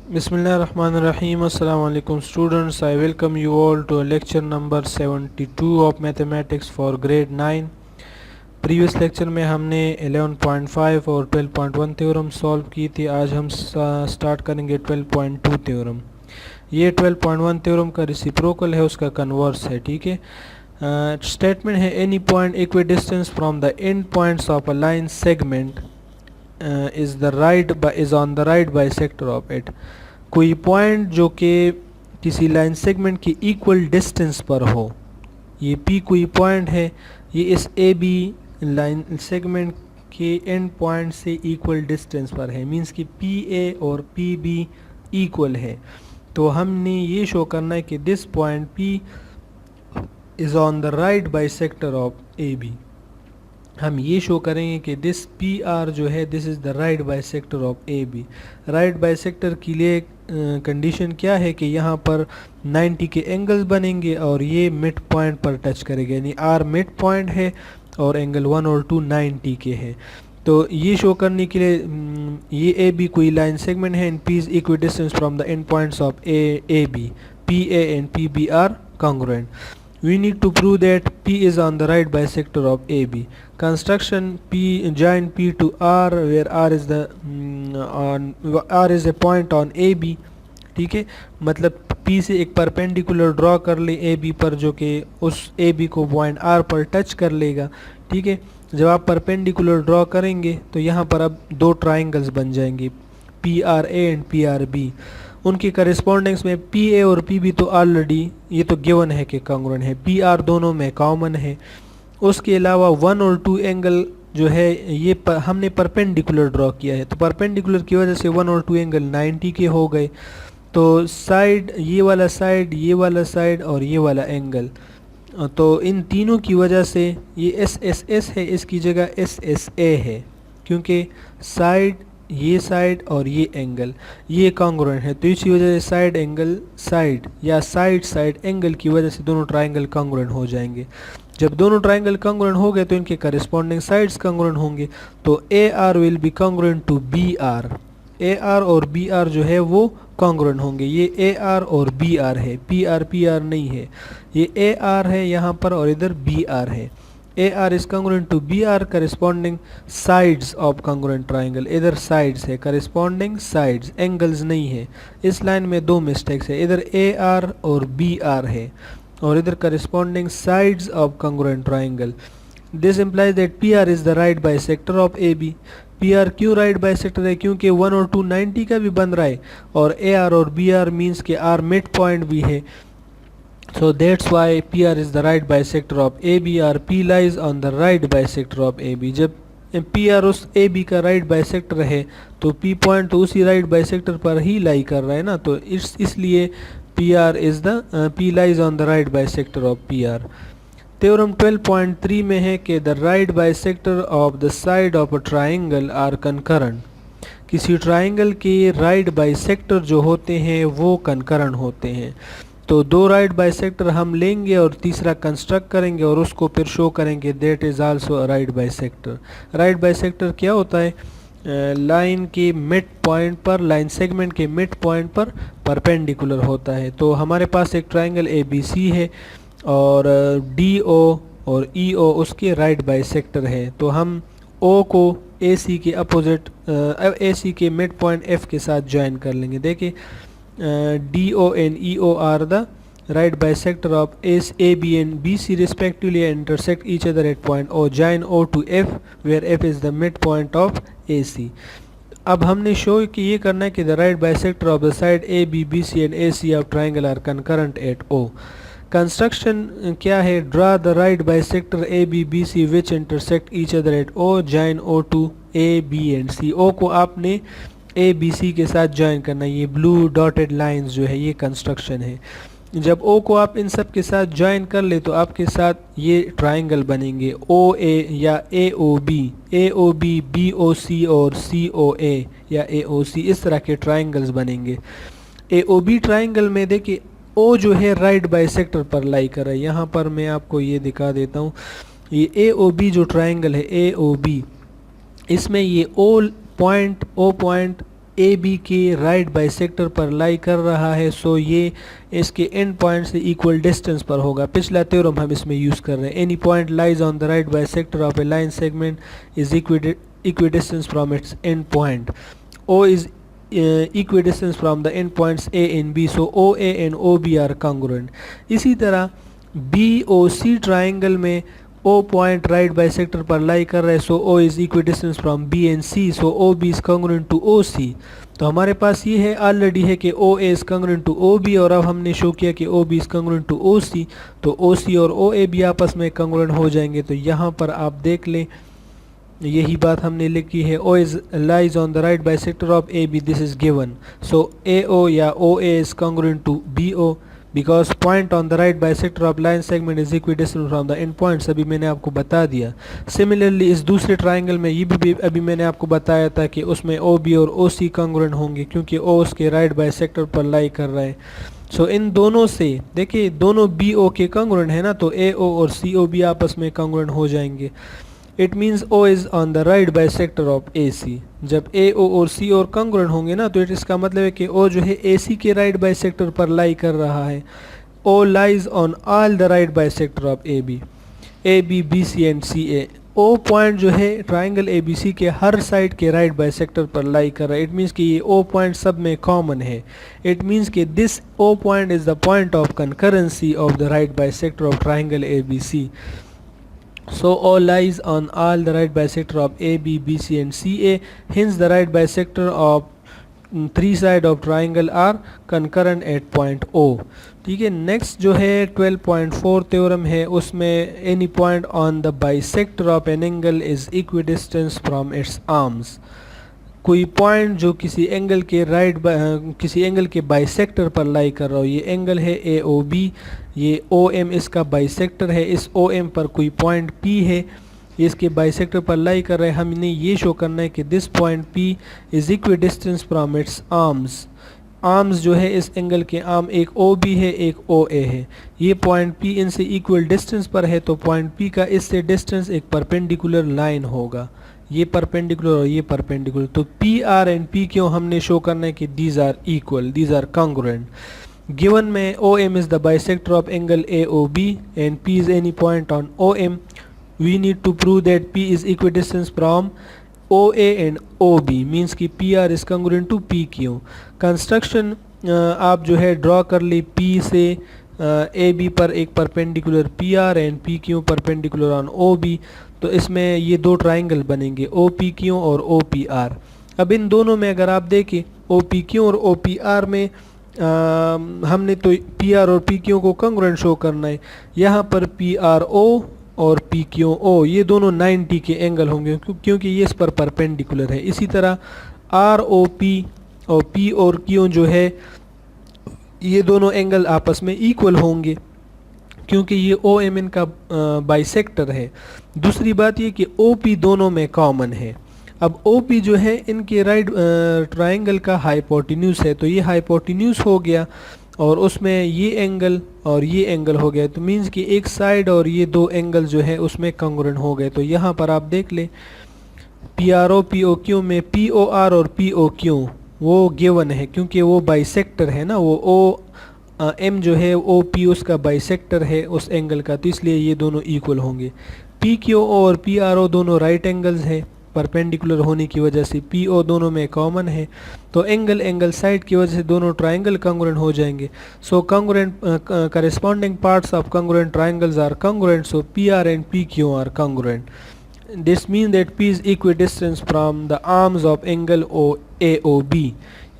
Bismillahirrahmanirrahim. Assalamu alaikum students. I welcome you all to lecture number 72 of mathematics for grade 9. Previous lecture में हमने 11.5 और 12.1 theorem solve की थी। आज हम स्टार्ट करेंगे 12.2 थ्योरम। ये 12.1 थ्योरम का रेसिप्रोकल है, उसका कन्वर्स है। ठीक है, स्टेटमेंट है any point equidistance from the end points of a line segment is on the right bisector of it. कोई पॉइंट जो कि किसी लाइन सेगमेंट की इक्वल डिस्टेंस पर हो, ये P कोई पॉइंट है, ये इस AB लाइन सेगमेंट के एंड पॉइंट से इक्वल डिस्टेंस पर है, मींस कि PA और PB इक्वल है। तो हमने ये शो करना है कि this point P is on the right bisector of AB। हम ये शो करेंगे कि दिस PR जो है this is the right bisector of AB। Right bisector के लिए कंडीशन क्या है कि यहाँ पर 90 के एंगल्स बनेंगे और ये मिड पॉइंट पर टच करेगा, यानी R मिड पॉइंट है और एंगल 1 और 2 90 के हैं। तो ये शो करने के लिए ये AB कोई लाइन सेगमेंट है and P is equidistance from the end points of AB, PA and PB are congruent. We need to prove that P is on the right bisector of AB. Construction P join P to R where R is the R is a point on AB. ठीक है, मतलब P से एक perpendicular draw कर ले AB पर, जो कि उस AB को पॉइंट R पर टच कर लेगा। ठीक है, जब आप परपेंडिकुलर ड्रॉ करेंगे तो यहाँ पर अब दो ट्राइंगल्स बन जाएंगे, PRA एंड PRB। उनकी करेस्पॉन्डेंस में PA और PB तो ऑलरेडी ये तो गिवन है कि कॉन्ग्रुएंट है, PR दोनों में कॉमन है। उसके अलावा 1 और 2 एंगल जो है ये हमने परपेंडिकुलर ड्रॉ किया है, तो परपेंडिकुलर की वजह से 1 और 2 एंगल 90 के हो गए। तो साइड, ये वाला साइड, ये वाला साइड और ये वाला एंगल, तो इन तीनों की वजह से ये SSS है, इसकी जगह SSA है, क्योंकि साइड, ये साइड और ये एंगल ये कॉन्ग्रुएंट है। तो इसी वजह से साइड एंगल साइड या साइड साइड एंगल की वजह से दोनों ट्राइंगल कॉन्ग्रुएंट हो जाएंगे। जब दोनों ट्राइंगल कॉन्ग्रुएंट हो गए तो इनके करेस्पॉन्डिंग साइड्स कॉन्ग्रुएंट होंगे। तो AR will be congruent to BR, AR और BR जो है वो कॉन्ग्रुएंट होंगे। ये AR और BR है, PR नहीं है, ये AR है यहाँ पर और इधर BR है। AR is congruent to BR corresponding sides of congruent triangle। इधर sides है, corresponding sides, angles नहीं है। इस लाइन में दो मिस्टेक्स है, इधर AR और BR है और इधर corresponding sides of congruent triangle। This implies that PR is the right bisector of AB। PR क्यों राइट बाइसेक्टर है? क्योंकि 1 और 2 90 का भी बन रहा है और AR और BR मीन्स के R मिड पॉइंट भी है। So that's why PR is the right bisector of AB or P lies on the right bisector of AB। जब PR उस AB का राइट बाइसेक्टर है तो P पॉइंट तो उसी राइट बाइसेक्टर पर ही लाई कर रहा है ना, तो इसलिए PR is the P lies on the right bisector of PR। Theorem 12.3 में है कि the right bisector of the side of a triangle are concurrent। किसी ट्राइंगल के राइट बाइसेक्टर जो होते हैं वो कंकरेंट होते हैं। तो दो राइट बाइसेक्टर हम लेंगे और तीसरा कंस्ट्रक्ट करेंगे और उसको फिर शो करेंगे that is also a right bisector. Right bisector क्या होता है? लाइन के मिड पॉइंट पर, लाइन सेगमेंट के मिड पॉइंट पर परपेंडिकुलर होता है। तो हमारे पास एक ट्राइंगल ABC है और DO और EO उसके राइट बाइसेक्टर है, तो हम O को AC के अपोजिट AC के मिड पॉइंट F के साथ ज्वाइन कर लेंगे। देखिए DO and EO are the right bisector of AB and BC respectively and intersect each other at point O। Join O to F where F is the midpoint of AC। अब हमने show कि ये करना है कि the right bisector of the side AB, BC and AC of triangle are concurrent at O। Construction क्या है? Draw the right bisector AB, BC which intersect each other at O। Join O to A, B and C। O को आपने ABC के साथ join करना, ये blue dotted lines जो है ये कंस्ट्रक्शन है। जब O को आप इन सब के साथ ज्वाइन कर ले तो आपके साथ ये ट्राइंगल बनेंगे OA या AOB, BOC और COA या AOC, इस तरह के ट्राइंगल्स बनेंगे। AOB ट्राइंगल में देखिए O जो है राइट बाइसेक्टर पर लाई कर रहा है। यहाँ पर मैं आपको ये दिखा देता हूँ, ये AOB जो ट्राइंगल है AOB, इसमें ये O पॉइंट ए बी के राइट बाइसेक्टर पर लाई कर रहा है, सो ये इसके एंड पॉइंट से इक्वल डिस्टेंस पर होगा। पिछला थ्योरम हम इसमें यूज़ कर रहे हैं। Any point lies on the right bisector of a line segment is equidistance from its end point. O is equidistance from the end points A and B, so OA and OB are congruent। इसी तरह BOC triangle में O point right bisector पर लाई कर रहा है, सो O is equidistance from B and C, so OB is congruent to OC। तो हमारे पास ये है ऑलरेडी है कि OA is congruent to OB, और अब हमने शो किया कि OB is congruent to OC, तो OC और OA भी आपस में congruent हो जाएंगे। तो यहाँ पर आप देख लें, यही बात हमने लिखी है। O is lies on the right bisector of AB, this is given, so AO या OA is congruent to BO because point on the right bisector of line segment is equidistant from the end points। अभी मैंने आपको बता दिया। Similarly इस दूसरे triangle में ये भी अभी मैंने आपको बताया था कि उसमें OB और OC congruent होंगे क्योंकि O उसके राइट बाइसेक्टर पर लाई कर रहा है। सो इन दोनों से देखिए दोनों BO के congruent है ना, तो AO और CO भी आपस में congruent हो जाएंगे। It means O is on the right bisector of AC। जब AO और C और congruent होंगे ना, तो इसका मतलब है कि O जो है AC के राइट बाइसेक्टर पर लाई कर रहा है। O lies on all the right bisector of AB, AB, BC and CA। O point जो है ट्राइंगल ABC के हर साइड के राइट बाइसेक्टर पर लाई कर रहा है। इट मीन्स कि ये O पॉइंट सब में कॉमन है। इट मीन्स कि this O point is the point of concurrency of the right bisector of triangle ABC। So O lies on all the right bisector of AB, BC and CA, hence the right bisector of three side of triangle are concurrent at point O। ठीक है, next जो है 12.4 theorem है, उसमें any point on the bisector of an angle is equidistant from its arms। कोई point जो किसी angle के बाइसेक्टर पर लाई कर रहा हो, ये एंगल है AOB, ये OM इसका बाइसेक्टर है, इस OM पर कोई पॉइंट P है, इसके बाइसेक्टर पर लाई कर रहा है। हमने ये शो करना है कि this point P is equidistance from it's arms. Arms जो है इस एंगल के आर्म एक OB है, एक OA है। ये पॉइंट P इनसे इक्वल डिस्टेंस पर है, तो पॉइंट P का इससे डिस्टेंस एक परपेंडिकुलर लाइन होगा। ये परपेंडिकुलर और ये परपेंडिकुलर, तो PR एंड PQ हमने शो करना है कि these are equal, these are congruent. Given में OM is the bisector of angle AOB and P is any point on OM, we need to prove that P is equidistance from OA and OB, means कि PR is congruent to PQ। Construction आप जो है draw कर ली, P से AB पर एक perpendicular PR and PQ perpendicular on OB, तो इसमें ये दो ट्राइंगल बनेंगे OPQ और OPR। अब इन दोनों में अगर आप देखें OPQ और OPR में हमने तो PR और PQ को कॉन्ग्रुएंट शो करना है। यहाँ पर PRO और PQO ये दोनों 90 के एंगल होंगे क्योंकि ये इस पर परपेंडिकुलर है। इसी तरह ROP और P और Q जो है ये दोनों एंगल आपस में इक्वल होंगे क्योंकि ये OM इनका बाइसेक्टर है। दूसरी बात ये कि OP दोनों में कॉमन है। अब OP जो है इनके राइट ट्राइंगल का हाइपोटेन्यूज है, तो ये हाइपोटेन्यूज हो गया और उसमें ये एंगल और ये एंगल हो गया, तो मीन्स कि एक साइड और ये दो एंगल जो है उसमें कॉन्ग्रुएंट हो गए। तो यहाँ पर आप देख ले PRO POQ में POR और POQ वो गिवन है क्योंकि वो बाइसेक्टर है ना, वो M जो है OP उसका बाइसेक्टर है उस एंगल का, तो इसलिए ये दोनों इक्वल होंगे। PQO और PRO दोनों राइट एंगल्स है, परपेंडिकुलर होने की वजह से PO दोनों में कॉमन है, तो एंगल साइड की वजह से दोनों ट्राइंगल कॉन्ग्रुएंट हो जाएंगे। So congruent corresponding parts of congruent triangles are congruent, so PR and PQ are congruent. This mean that P is equidistance from the arms of angle AOB,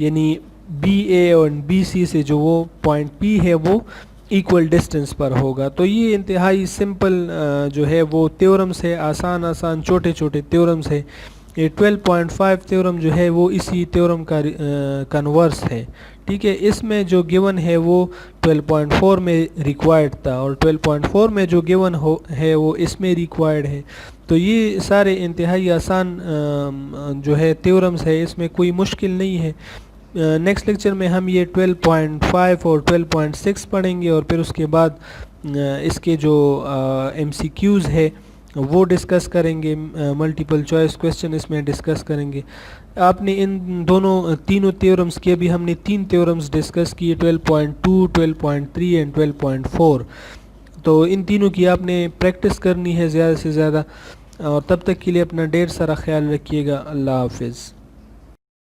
यानी BA और BC से जो वो point P है वो equal distance पर होगा। तो ये इंतहाई सिंपल जो है वो थ्योरम्स है, आसान छोटे छोटे थ्योरम्स है। ये 12.5 थ्योरम जो है वो इसी थ्योरम का कन्वर्स है। ठीक है, इसमें जो गिवन है वो 12.4 में रिक्वायर्ड था और 12.4 में जो गिवन है वो इसमें रिक्वायर्ड है। तो ये सारे इंतहाई आसान जो है थ्योरम्स है, इसमें कोई मुश्किल नहीं है। नेक्स्ट लेक्चर में हम ये 12.5 और 12.6 पढ़ेंगे और फिर उसके बाद इसके जो MCQs है वो डिस्कस करेंगे, मल्टीपल चॉइस क्वेश्चन इसमें डिस्कस करेंगे। आपने इन दोनों तीनों थ्योरम्स की, अभी हमने 3 थ्योरम्स डिस्कस किए, 12.2, 12.3 एंड 12.4। तो इन तीनों की आपने प्रैक्टिस करनी है ज़्यादा से ज़्यादा, और तब तक के लिए अपना ढेर सारा ख्याल रखिएगा। अल्लाह हाफिज़।